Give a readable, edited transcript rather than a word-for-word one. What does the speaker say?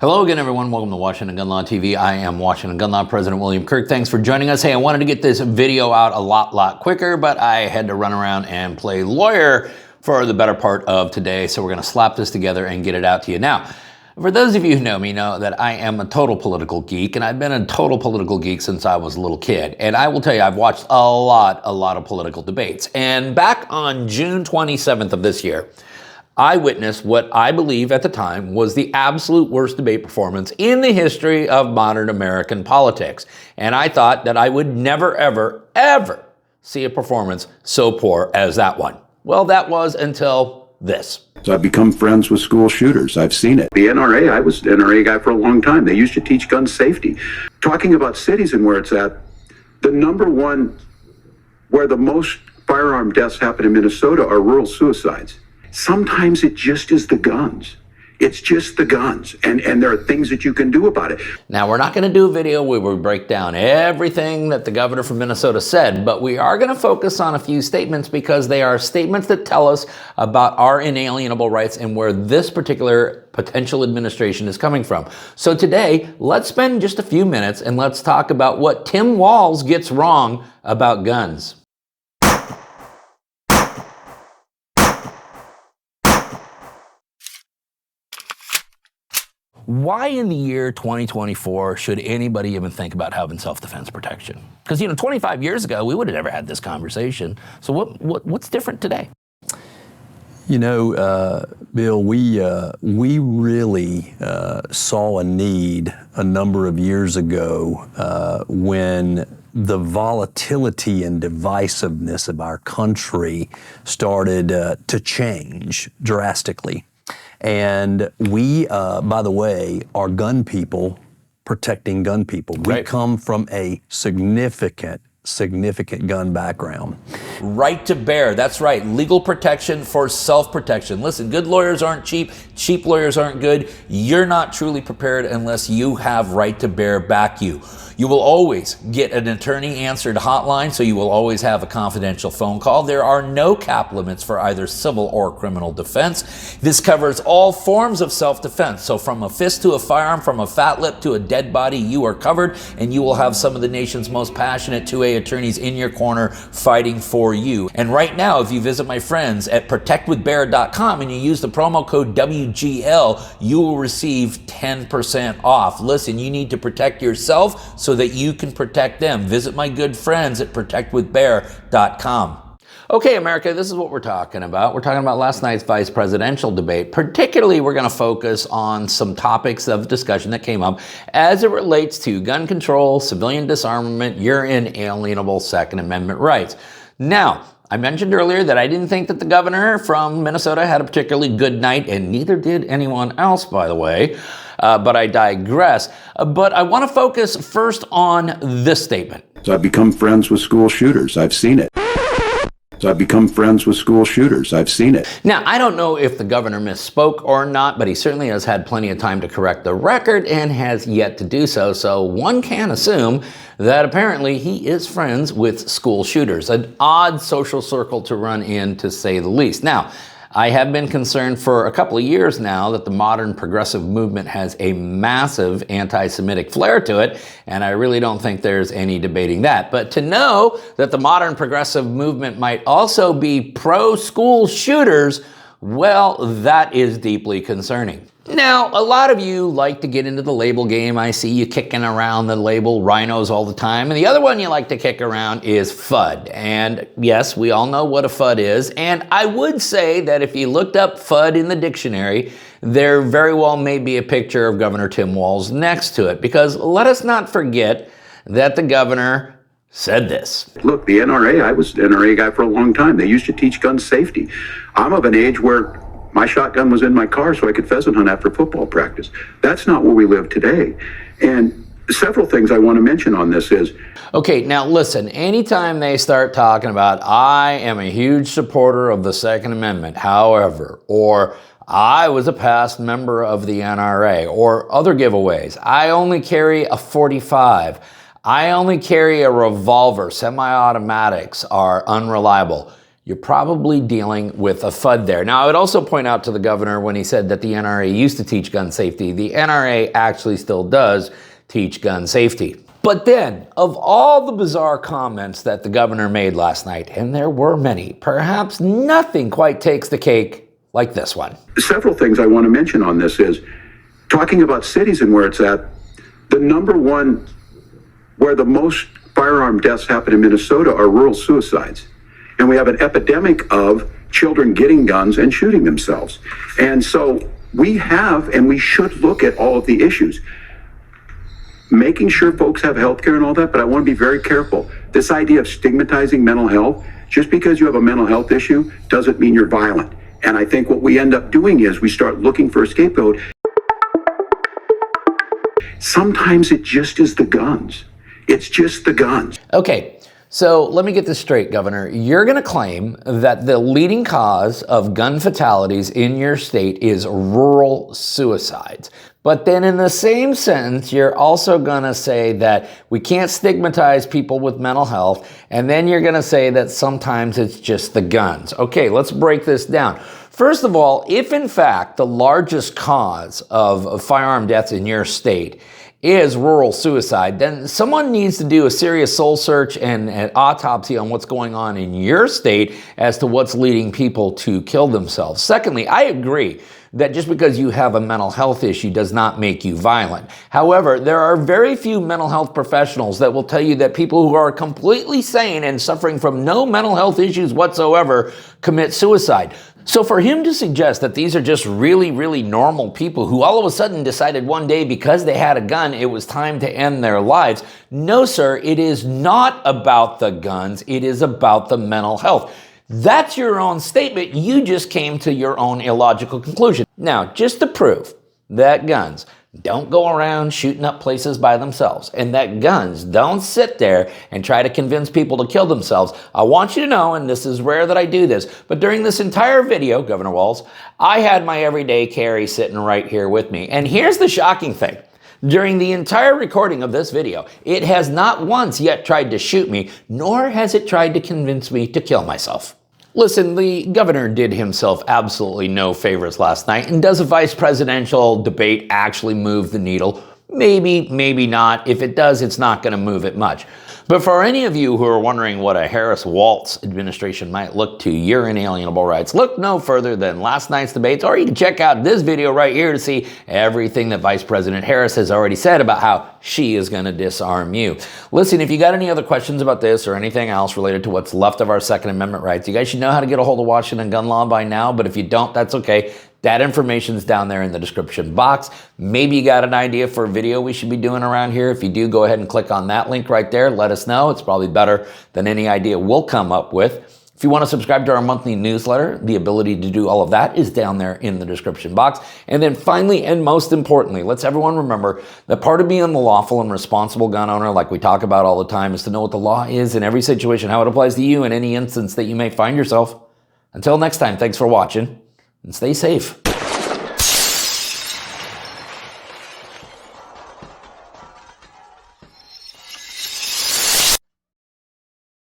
Hello again, everyone. Welcome to Washington Gun Law TV. I am Washington Gun Law President William Kirk. Thanks for joining us. Hey, I wanted to get this video out a lot quicker, but I had to run around and play lawyer for the better part of today. So we're going to slap this together and get it out to you. Now, for those of you who know me know that I am a total political geek, and I've been a total political geek since I was a little kid. And I will tell you, I've watched a lot of political debates. And back on June 27th of this year, I witnessed what I believe at the time was the absolute worst debate performance in the history of modern American politics. And I thought that I would never, ever see a performance so poor as that one. Well, that was until this. So I've become friends with school shooters. I've seen it. The NRA, I was an NRA guy for a long time. They used to teach gun safety. Talking about cities and where it's at, the number one where the most firearm deaths happen in Minnesota are rural suicides. Sometimes it just is the guns. It's just the guns. And there are things that you can do about it. Now, we're not going to do a video where we break down everything that the governor from Minnesota said, but we are going to focus on a few statements because they are statements that tell us about our inalienable rights and where this particular potential administration is coming from. So today, let's spend just a few minutes and let's talk about what Tim Walz gets wrong about guns. Why in the year 2024 should anybody even think about having self-defense protection? Because, 25 years ago, we would have never had this conversation. So what's different today? Bill, we really saw a need a number of years ago when the volatility and divisiveness of our country started to change drastically. And we, by the way, are gun people protecting gun people. Right. We come from a significant gun background. Right to bear. That's right. Legal protection for self-protection. Listen, good lawyers aren't cheap. Cheap lawyers aren't good. You're not truly prepared unless you have right to bear back you. You will always get an attorney-answered hotline, so you will always have a confidential phone call. There are no cap limits for either civil or criminal defense. This covers all forms of self-defense. So from a fist to a firearm, from a fat lip to a dead body, you are covered, and you will have some of the nation's most passionate 2A attorneys in your corner fighting for you. And right now, if you visit my friends at protectwithbear.com and you use the promo code WGL, you will receive 10% off. Listen, you need to protect yourself so that you can protect them. Visit my good friends at protectwithbear.com. Okay, America, this is what we're talking about. We're talking about last night's vice presidential debate. Particularly, we're going to focus on some topics of discussion that came up as it relates to gun control, civilian disarmament, your inalienable Second Amendment rights. Now, I mentioned earlier that I didn't think that the governor from Minnesota had a particularly good night, and neither did anyone else, by the way. But I digress. But I want to focus first on this statement. So I've become friends with school shooters. I've seen it. So I've become friends with school shooters. I've seen it. Now, I don't know if the governor misspoke or not, but he certainly has had plenty of time to correct the record and has yet to do so. So one can assume that apparently he is friends with school shooters. An odd social circle to run in, to say the least. Now, I have been concerned for a couple of years now that the modern progressive movement has a massive anti-Semitic flair to it, and I really don't think there's any debating that. But to know that the modern progressive movement might also be pro-school shooters, well, that is deeply concerning. Now, a lot of you like to get into the label game. I see you kicking around the label rhinos all the time. And the other one you like to kick around is FUD. And yes, we all know what a FUD is. And I would say that if you looked up FUD in the dictionary, there very well may be a picture of Governor Tim Walz next to it. Because let us not forget that the governor said this. Look, the NRA, I was an NRA guy for a long time. They used to teach gun safety. I'm of an age where my shotgun was in my car so I could pheasant hunt after football practice. That's not where we live today. And several things I want to mention on this is... Okay, now listen, anytime they start talking about, I am a huge supporter of the Second Amendment, however, or I was a past member of the NRA, or other giveaways, I only carry a .45, I only carry a revolver, semi-automatics are unreliable. you're probably dealing with a FUD there. Now, I would also point out to the governor when he said that the NRA used to teach gun safety, the NRA actually still does teach gun safety. But then, of all the bizarre comments that the governor made last night, and there were many, perhaps nothing quite takes the cake like this one. Several things I want to mention on this is talking about cities and where it's at. The number one where the most firearm deaths happen in Minnesota are rural suicides. And we have an epidemic of children getting guns and shooting themselves. And so we have, and we should look at all of the issues. Making sure folks have health care and all that, but I want to be very careful. This idea of stigmatizing mental health, just because you have a mental health issue doesn't mean you're violent. And I think what we end up doing is we start looking for a scapegoat. Sometimes it just is the guns. It's just the guns. Okay, so let me get this straight, Governor. You're going to claim that the leading cause of gun fatalities in your state is rural suicides. But then in the same sentence, you're also going to say that we can't stigmatize people with mental health. And then you're going to say that sometimes it's just the guns. Okay, let's break this down. First of all, if in fact the largest cause of firearm deaths in your state is rural suicide, then someone needs to do a serious soul search and an autopsy on what's going on in your state as to what's leading people to kill themselves. Secondly, I agree that just because you have a mental health issue does not make you violent. However, there are very few mental health professionals that will tell you that people who are completely sane and suffering from no mental health issues whatsoever commit suicide. So for him to suggest that these are just really, really normal people who all of a sudden decided one day because they had a gun, it was time to end their lives. No, sir, it is not about the guns. It is about the mental health. That's your own statement. You just came to your own illogical conclusion. Now, just to prove that guns don't go around shooting up places by themselves and that guns don't sit there and try to convince people to kill themselves, I want you to know, and this is rare that I do this, but during this entire video, Governor Walz, I had my everyday carry sitting right here with me. And here's the shocking thing. During the entire recording of this video, it has not once yet tried to shoot me, nor has it tried to convince me to kill myself. Listen, the governor did himself absolutely no favors last night. And does a vice presidential debate actually move the needle? Maybe, maybe not. If it does, it's not going to move it much. But for any of you who are wondering what a Harris-Walz administration might look to your inalienable rights, look no further than last night's debates, or you can check out this video right here to see everything that Vice President Harris has already said about how she is going to disarm you. Listen, if you got any other questions about this or anything else related to what's left of our Second Amendment rights, you guys should know how to get a hold of Washington gun law by now, but if you don't, that's okay. That information's down there in the description box. Maybe you got an idea for a video we should be doing around here. If you do, go ahead and click on that link right there. Let us know. It's probably better than any idea we'll come up with. If you want to subscribe to our monthly newsletter, the ability to do all of that is down there in the description box. And then finally, and most importantly, let's everyone remember that part of being a lawful and responsible gun owner, like we talk about all the time, is to know what the law is in every situation, how it applies to you in any instance that you may find yourself. Until next time, thanks for watching. And stay safe.